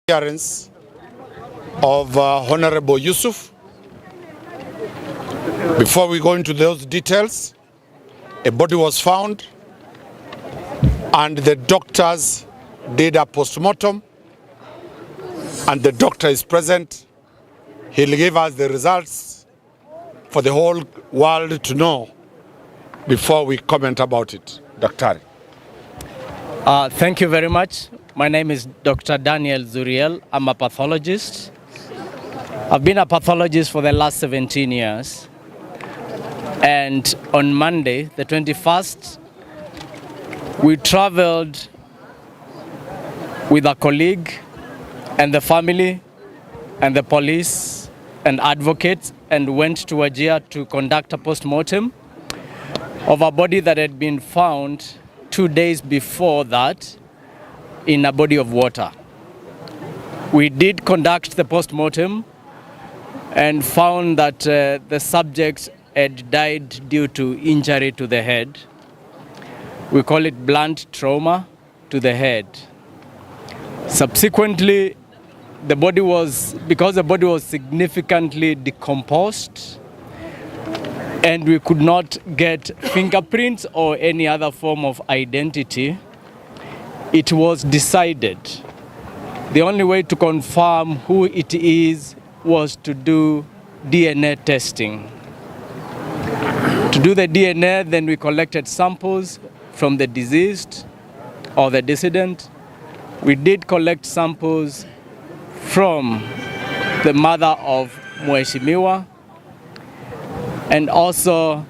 Appearance of Honorable Yusuf. Before we go into those details, a body was found and the doctors did a postmortem, and the doctor is present. He'll give us the results for the whole world to know before we comment about it. Dr. Thank you very much. My name is Dr. Daniel Zuriel. I'm a pathologist. I've been a pathologist for the last 17 years. And on Monday, the 21st, we traveled with a colleague and the family and the police and advocates and went to Wajir to conduct a post-mortem of a body that had been found 2 days before that in a body of water. We did conduct the post-mortem and found that the subject had died due to injury to the head. We call it blunt trauma to the head. Subsequently, because the body was significantly decomposed and we could not get fingerprints or any other form of identity, it was decided the only way to confirm who it is was to do DNA testing. To do the DNA, then we collected samples from the deceased or the decedent. We did collect samples from the mother of Mheshimiwa and also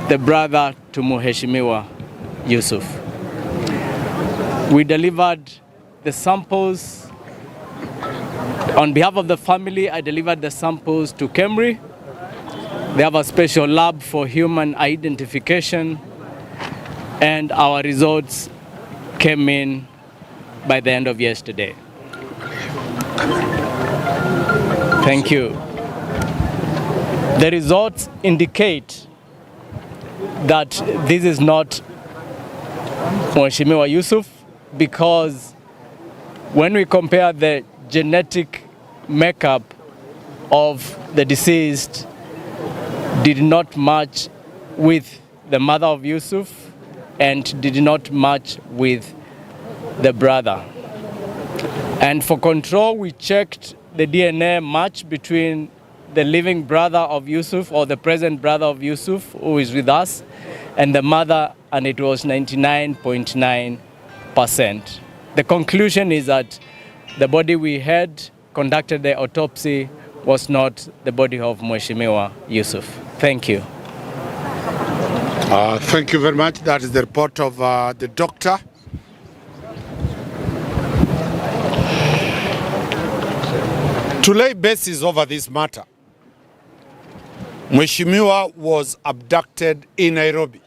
the brother to Mheshimiwa Yusuf. We delivered the samples. On behalf of the family, I delivered the samples to KEMRI. They have a special lab for human identification, and our results came in by the end of yesterday. Thank you. The results indicate that this is not Mheshimiwa Yusuf, because when we compare the genetic makeup of the deceased, did not match with the mother of Yusuf and did not match with the brother. And for control, we checked the DNA match between the living brother of Yusuf or the present brother of Yusuf, who is with us, and the mother, and it was 99.9%. The conclusion is that the body we had conducted the autopsy was not the body of Mheshimiwa Yusuf. Thank you. Thank you very much. That is the report of the doctor. To lay basis over this matter, Mheshimiwa was abducted in Nairobi.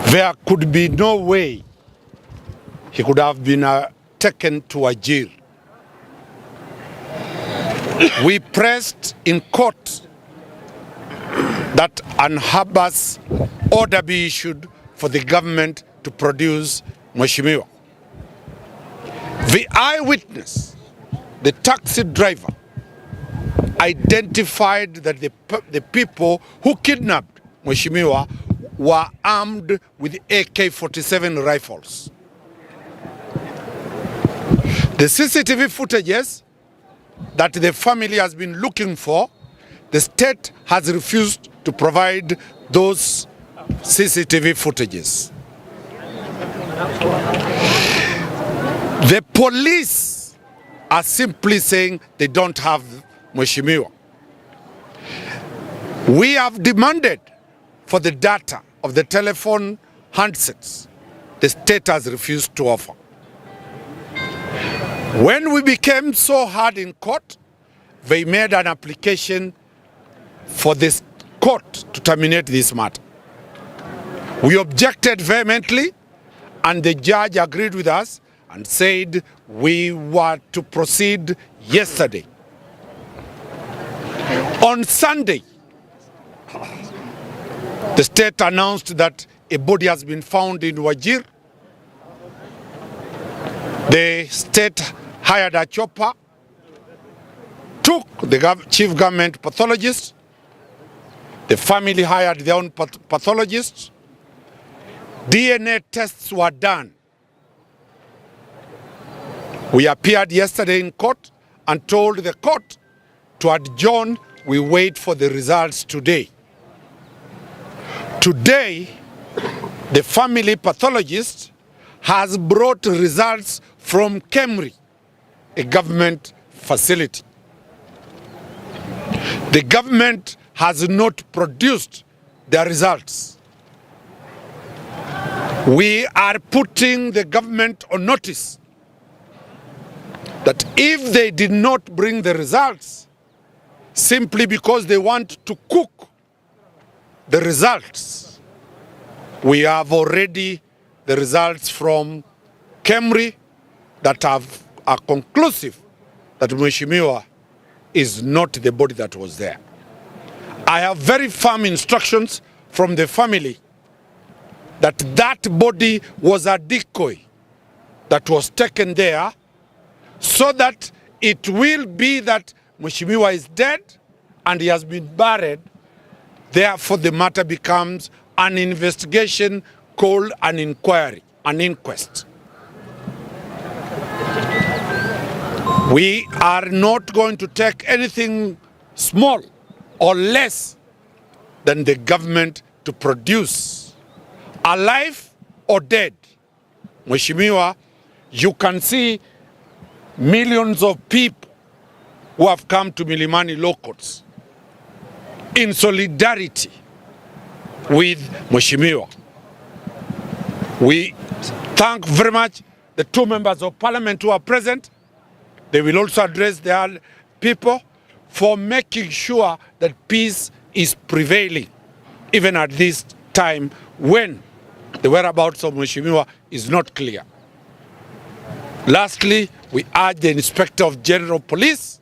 There could be no way he could have been taken to Wajir. We pressed in court that an habeas order be issued for the government to produce Mheshimiwa. The eyewitness, the taxi driver, identified that the people who kidnapped Mheshimiwa were armed with AK-47 rifles. The CCTV footages that the family has been looking for, the state has refused to provide those CCTV footages. The police are simply saying they don't have Mheshimiwa. We have demanded for the data of the telephone handsets. The state has refused to offer. When we became so hard in court, they made an application for this court to terminate this matter. We objected vehemently, and the judge agreed with us and said we were to proceed yesterday. On Sunday, the state announced that a body has been found in Wajir The state hired a chopper, took the chief government pathologist, the family hired their own pathologist, DNA tests were done. We appeared yesterday in court and told the court to adjourn. We wait for the results today. Today, the family pathologist has brought results from Kemri, a government facility. The government has not produced their results. We are putting the government on notice that if they did not bring the results simply because they want to cook the results, we have already the results from Kemri that are conclusive that Mheshimiwa is not the body that was there. I have very firm instructions from the family that that body was a decoy that was taken there so that it will be that Mheshimiwa is dead and he has been buried. Therefore, the matter becomes an investigation called an inquiry, an inquest. We are not going to take anything small or less than the government to produce, alive or dead. Mheshimiwa, you can see millions of people who have come to Milimani Law Courts in solidarity with Mheshimiwa. We thank very much the two members of parliament who are present. They will also address their people for making sure that peace is prevailing, even at this time when the whereabouts of Mheshimiwa is not clear. Lastly, we urge the Inspector of General Police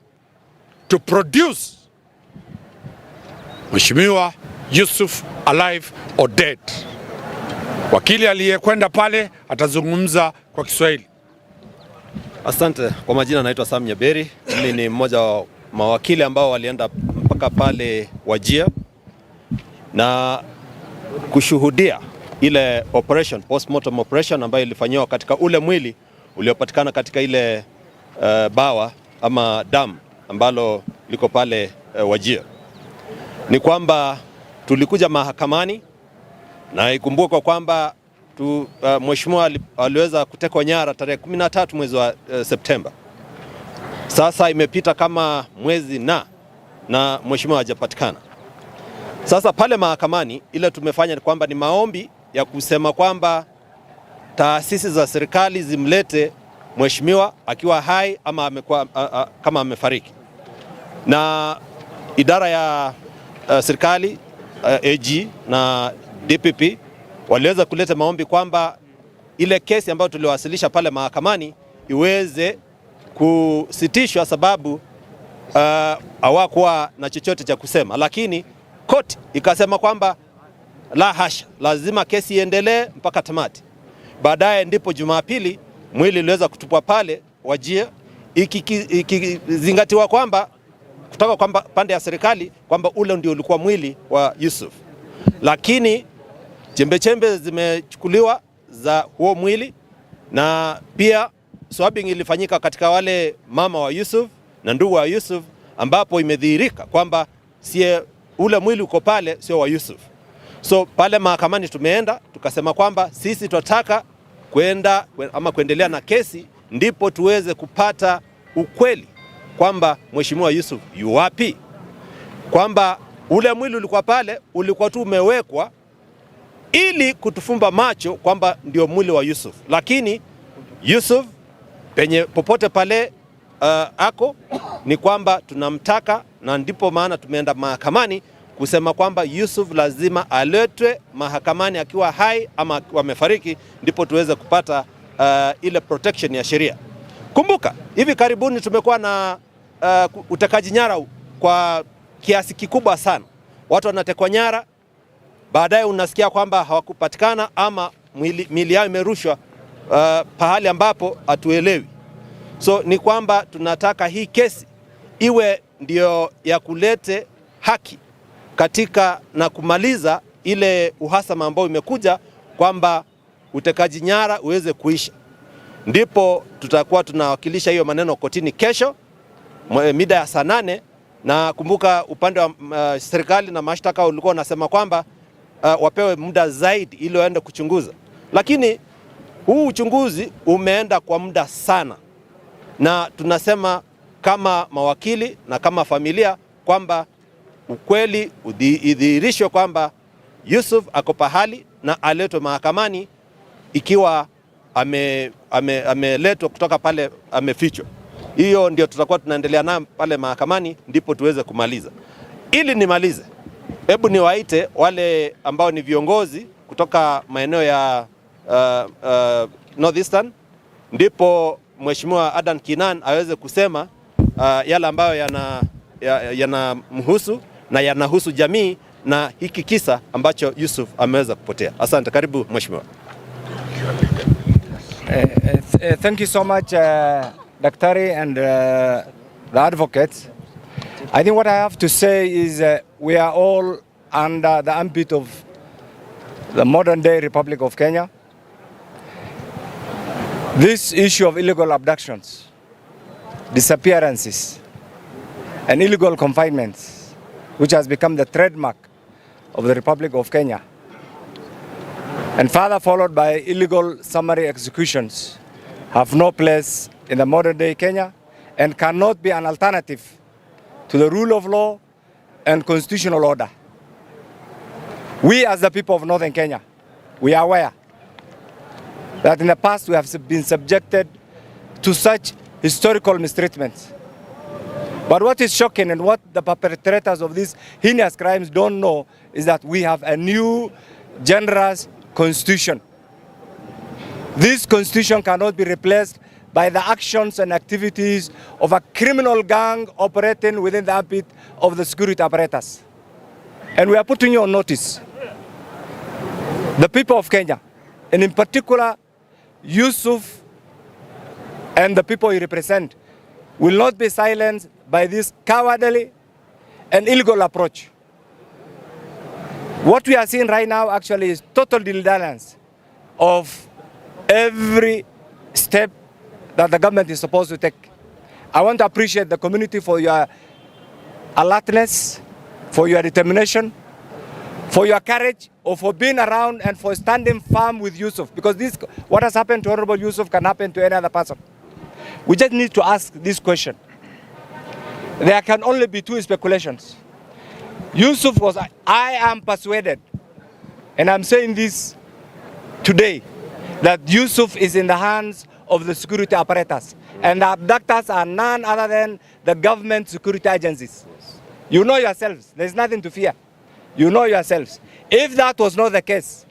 to produce Mheshimiwa Yusuf alive or dead. Wakili aliyekwenda pale atazungumza kwa Kiswahili. Asante. Kwa majina naitwa Sam Nyaberi. Mimi ni mmoja wa mawakili ambao walienda mpaka pale Wajir na kushuhudia ile operation, postmortem operation ambayo ilifanywa katika ule mwili uliopatikana katika ile bawa ama dam ambalo liko pale Wajir. Ni kwamba tulikuja mahakamani na ikumbuke kwamba Mheshimiwa aliweza kutekwa nyara tarehe 13 mwezi wa Septemba. Sasa imepita kama mwezi na Mheshimiwa hajapatikana. Sasa pale mahakamani ile tumefanya ni kwamba ni maombi ya kusema kwamba taasisi za serikali zimlete Mheshimiwa akiwa hai ama amekuwa kama amefariki. Na idara ya serikali AG na DPP waliweza kuleta maombi kwamba ile kesi ambayo tuliwasilisha pale mahakamani iweze kusitishwa sababu hawakuwa na chochote cha kusema, lakini koti ikasema kwamba la hasha, lazima kesi iendelee mpaka tamati. Baadaye ndipo Jumapili mwili uliweza kutupwa pale Wajir, ikizingatiwa kwamba kutoka kwamba pande ya serikali kwamba ule ndio ulikuwa mwili wa Yusuf. Lakini chembe zimechukuliwa za huo mwili na pia swabbing ilifanyika katika wale mama wa Yusuf na ndugu wa Yusuf, ambapo imedhihirika kwamba ule mwili uko pale sio wa Yusuf. So pale mahakamani tumeenda tukasema kwamba sisi tunataka kuendelea na kesi ndipo tuweze kupata ukweli kwamba Mheshimiwa Yusuf yu wapi, kwamba ule mwili ulikuwa pale ulikuwa tu umewekwa ili kutufumba macho kwamba ndio mwili wa Yusuf, lakini Yusuf penye popote pale ako ni kwamba tunamtaka, na ndipo maana tumeenda mahakamani kusema kwamba Yusuf lazima aletwe mahakamani akiwa hai ama amefariki, ndipo tuweze kupata ile protection ya sheria. Kumbuka hivi karibuni tumekuwa na utekaji nyara kwa kiasi kikubwa sana. Watu wanatekwa nyara, baadaye unasikia kwamba hawakupatikana ama miili yao imerushwa pahali ambapo hatuelewi. So ni kwamba tunataka hii kesi iwe ndio ya kulete haki katika na kumaliza ile uhasama ambao imekuja, kwamba utekaji nyara uweze kuisha. Ndipo tutakuwa tunawakilisha hiyo maneno kotini kesho mida ya saa 8, na kumbuka upande wa serikali na mashtaka ulikuwa unasema kwamba wapewe muda zaidi ili waende kuchunguza, lakini huu uchunguzi umeenda kwa muda sana, na tunasema kama mawakili na kama familia kwamba ukweli udhihirishwe kwamba Yusuf ako pahali na aletwe mahakamani ikiwa ameletwa kutoka pale amefichwa. Hiyo ndio tutakuwa tunaendelea nayo pale mahakamani, ndipo tuweze kumaliza. Ili nimalize, hebu niwaite wale ambao ni viongozi kutoka maeneo ya Northeastern, ndipo Mheshimiwa Adan Kinan aweze kusema yale ambayo yanamhusu na yanahusu jamii na hiki kisa ambacho Yusuf ameweza kupotea. Asante, karibu Mheshimiwa. Thank you so much, Daktari and the advocates. I think what I have to say is we are all under the ambit of the modern-day Republic of Kenya. This issue of illegal abductions, disappearances, and illegal confinements, which has become the trademark of the Republic of Kenya, and further followed by illegal summary executions, have no place in the modern-day Kenya and cannot be an alternative to the rule of law and constitutional order. We as the people of Northern Kenya, we are aware that in the past we have been subjected to such historical mistreatments. But what is shocking and what the perpetrators of these heinous crimes don't know is that we have a new generous constitution. This constitution cannot be replaced by the actions and activities of a criminal gang operating within the ambit of the security apparatus. And we are putting you on notice. The people of Kenya, and in particular Yusuf and the people he represents, will not be silenced by this cowardly and illegal approach. What we are seeing right now actually is total dildalance of every step that the government is supposed to take. I want to appreciate the community for your alertness, for your determination, for your courage, or for being around and for standing firm with Yusuf. Because this, what has happened to Honorable Yusuf can happen to any other person. We just need to ask this question. There can only be two speculations. Yusuf was, I am persuaded, and I'm saying this today, that Yusuf is in the hands of the security apparatus. And the abductors are none other than the government security agencies. You know yourselves, there's nothing to fear. You know yourselves. If that was not the case,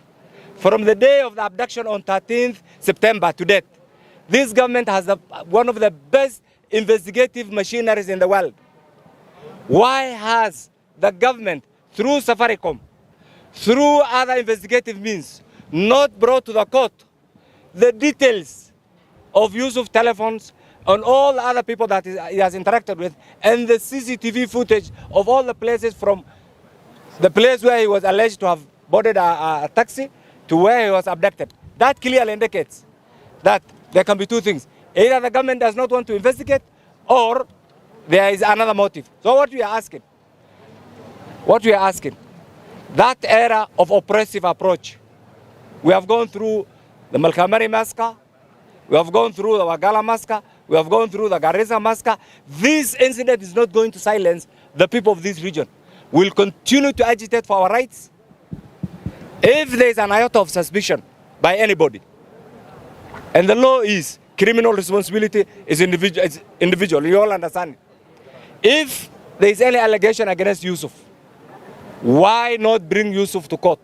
from the day of the abduction on 13th September to date, this government has one of the best investigative machineries in the world. Why has the government, through Safaricom, through other investigative means, not brought to the court the details of use of telephones and all the other people that he has interacted with, and the CCTV footage of all the places, from the place where he was alleged to have boarded a taxi to where he was abducted? That clearly indicates that there can be two things. Either the government does not want to investigate, or there is another motive. So what we are asking, that era of oppressive approach, we have gone through the Malkamari massacre, we have gone through the Wagala massacre, we have gone through the Garissa massacre. This incident is not going to silence the people of this region. We will continue to agitate for our rights. If there is an iota of suspicion by anybody, and the law is criminal responsibility is individual, you all understand. If there is any allegation against Yusuf, why not bring Yusuf to court?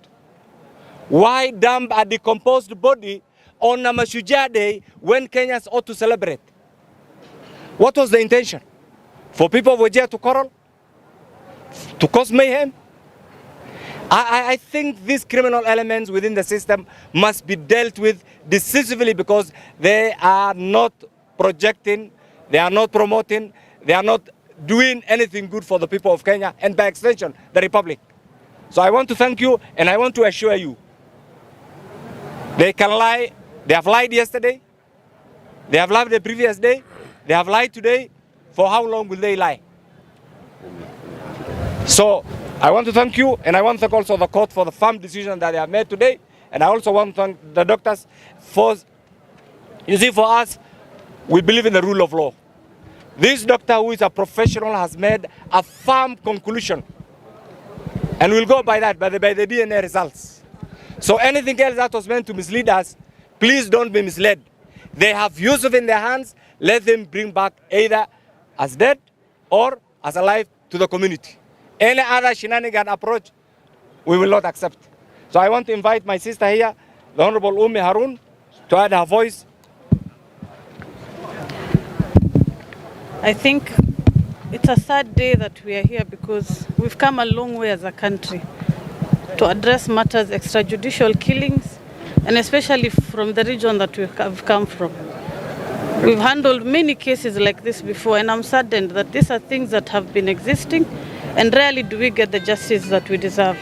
Why dump a decomposed body on a Mashujaa Day when Kenyans ought to celebrate? What was the intention? For people of Wajir to quarrel? To cause mayhem? I think these criminal elements within the system must be dealt with decisively, because they are not projecting, they are not promoting, they are not doing anything good for the people of Kenya and by extension, the Republic. So I want to thank you, and I want to assure you, they can lie, they have lied yesterday, they have lied the previous day, they have lied today. For how long will they lie? So I want to thank you, and I want to thank also the court for the firm decision that they have made today. And I also want to thank the doctors for, you see, for us, we believe in the rule of law. This doctor, who is a professional, has made a firm conclusion. And we'll go by that, by the DNA results. So anything else that was meant to mislead us, please don't be misled. They have Yusuf in their hands. Let them bring back either as dead or as alive to the community. Any other shenanigan approach, we will not accept. So I want to invite my sister here, the Honorable Umi Harun, to add her voice. I think it's a sad day that we are here, because we've come a long way as a country to address matters extrajudicial killings, and especially from the region that we have come from. We've handled many cases like this before, and I'm saddened that these are things that have been existing, and rarely do we get the justice that we deserve.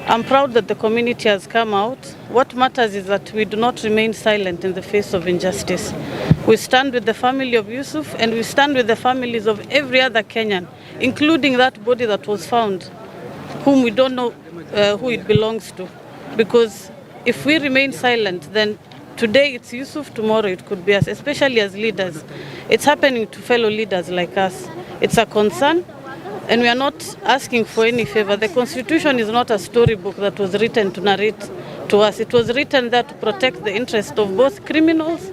I'm proud that the community has come out. What matters is that we do not remain silent in the face of injustice. We stand with the family of Yusuf, and we stand with the families of every other Kenyan, including that body that was found, whom we don't know who it belongs to. Because if we remain silent, then today it's Yusuf, tomorrow it could be us, especially as leaders. It's happening to fellow leaders like us. It's a concern, and we are not asking for any favor. The Constitution is not a storybook that was written to narrate to us. It was written there to protect the interest of both criminals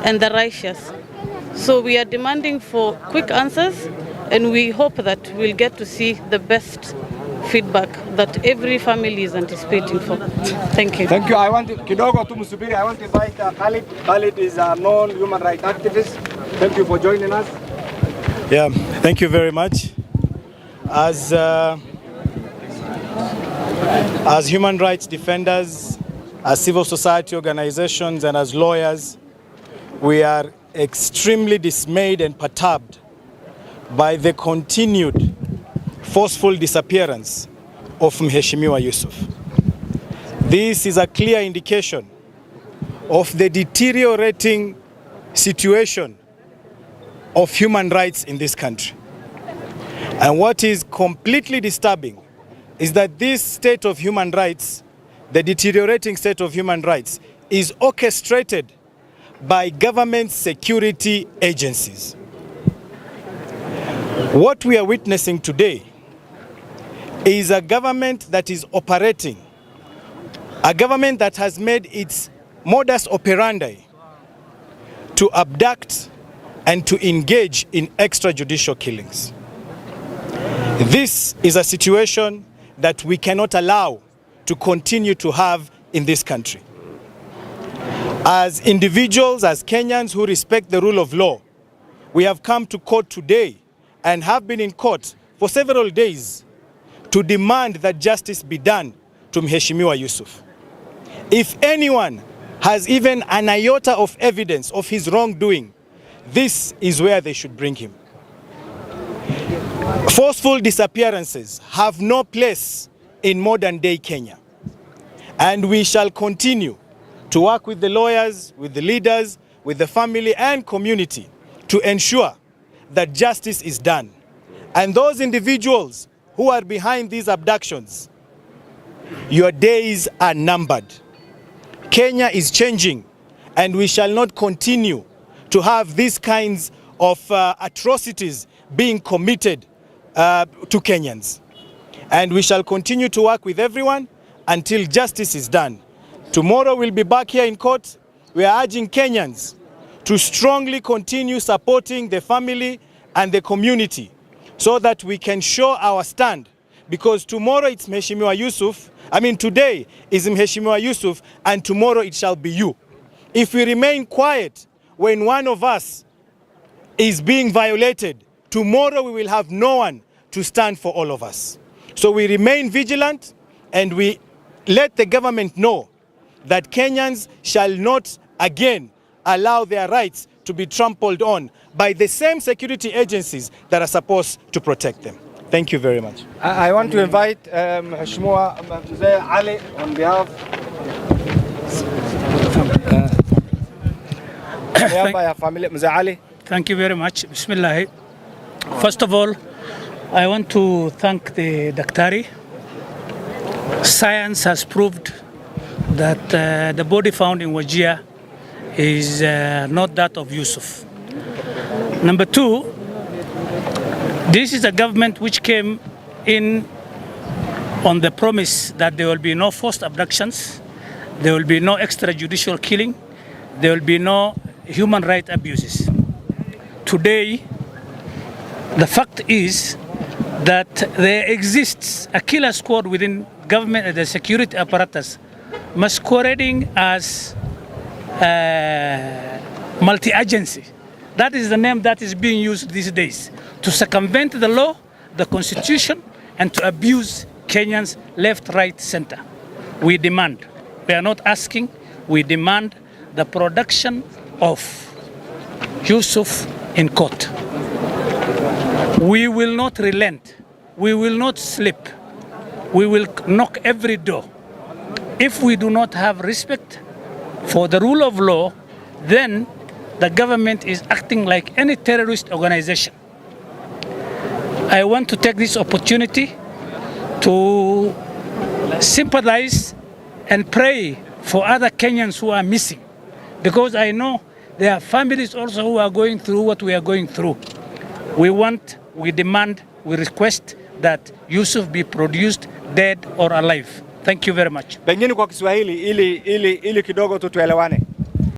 and the righteous. So we are demanding for quick answers, and we hope that we'll get to see the best feedback that every family is anticipating for. Thank you. Thank you. I want to invite Khalid. Khalid is a known human rights activist. Thank you for joining us. Yeah, thank you very much. As human rights defenders, as civil society organizations, and as lawyers, we are extremely dismayed and perturbed by the continued forceful disappearance of Mheshimiwa Yusuf. This is a clear indication of the deteriorating situation of human rights in this country. And what is completely disturbing is that this state of human rights, the deteriorating state of human rights, is orchestrated by government security agencies. What we are witnessing today is a government that is operating, a government that has made its modus operandi to abduct and to engage in extrajudicial killings. This is a situation that we cannot allow to continue to have in this country. As individuals, as Kenyans who respect the rule of law, we have come to court today and have been in court for several days to demand that justice be done to Mheshimiwa Yusuf. If anyone has even an iota of evidence of his wrongdoing, this is where they should bring him. Forceful disappearances have no place in modern day Kenya. And we shall continue to work with the lawyers, with the leaders, with the family and community to ensure that justice is done. And those individuals who are behind these abductions, your days are numbered. Kenya is changing, and we shall not continue to have these kinds of atrocities being committed to Kenyans. And we shall continue to work with everyone until justice is done. Tomorrow we'll be back here in court. We are urging Kenyans to strongly continue supporting the family and the community so that we can show our stand, because tomorrow it's Mheshimiwa Yusuf. Today is Mheshimiwa Yusuf, and tomorrow it shall be you. If we remain quiet when one of us is being violated, tomorrow we will have no one to stand for all of us. So we remain vigilant, and we let the government know that Kenyans shall not again allow their rights to be trampled on by the same security agencies that are supposed to protect them. Thank you very much. I want to invite Mheshimiwa Mzee Ali on behalf of family. Mzee Ali. Thank you very much. Bismillah. First of all, I want to thank the Daktari. Science has proved that the body found in Wajir is not that of Yusuf. Number two, this is a government which came in on the promise that there will be no forced abductions, there will be no extrajudicial killing, there will be no human rights abuses. Today, the fact is that there exists a killer squad within government and the security apparatus masquerading as multi-agency. That is the name that is being used these days to circumvent the law, the constitution, and to abuse Kenyans left, right, center. We demand, we are not asking, we demand the production of Yusuf in court. We will not relent, we will not slip, we will knock every door. If we do not have respect for the rule of law, then the government is acting like any terrorist organization. I want to take this opportunity to sympathize and pray for other Kenyans who are missing, because I know there are families also who are going through what we are going through. We want, we demand, we request that Yusuf be produced dead or alive. Thank you very much. Pengine kwa Kiswahili ili kidogo tu tuelewane.